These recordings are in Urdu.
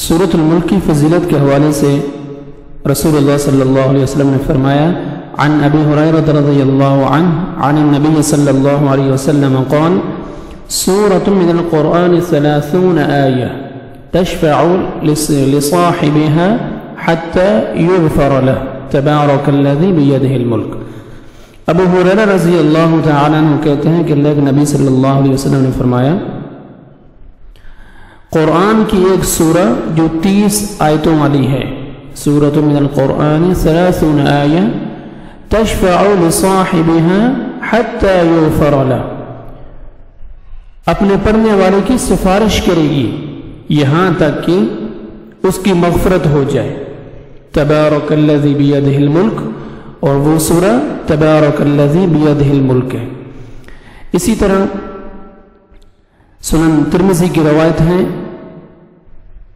سورۃ الملک کی فضیلت کے حوالے سے رسول اللہ صلی اللہ علیہ وسلم نے فرمایا عن ابی ہریرہ رضی اللہ عنہ عن النبی صلی اللہ علیہ وسلم قال سورة من القرآن 30 آية تشفع لصاحبها حتى يغفر له تبارك الذي بيده الملك۔ ابو ہریرہ رضی اللہ تعالیٰ عنہ کہتے ہیں کہ اللہ کے نبی صلی اللہ علیہ وسلم نے فرمایا قرآن کی ایک سورہ جو 30 آیتوں والی ہے، سورة من القرآن 30 آية تشفع لصاحبها حتى يغفر له، اپنے پڑھنے والے کی سفارش کرے گی یہاں تک کہ اس کی مغفرت ہو جائے۔ تبارک الذی بیدہ الملک، اور وہ سورہ تبارک الذی بیدہ الملک ہے۔ اسی طرح سنن ترمذی کی روایت ہے،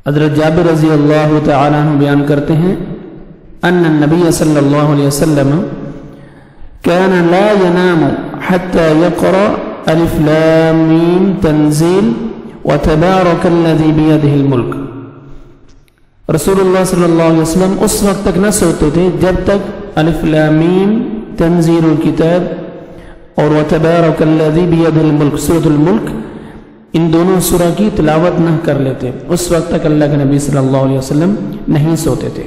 حضرت جابر رضی اللہ تعالی عنہ بیان کرتے ہیں ان النبی صلی اللہ علیہ وسلم كان لا ينام حتى يقرأ الف لام میم تنزیل وتبارک الذی بیدہ الملک۔ رسول اللہ صلی اللہ علیہ وسلم اس وقت تک نہ سوتے تھے جب تک الف لام میم تنزیل الکتاب اور وتبارک الذی بیدہ الملک سورۃ الملک ان دونوں سورہ کی تلاوت نہ کر لیتے، اس وقت تک اللہ کے نبی صلی اللہ علیہ وسلم نہیں سوتے تھے۔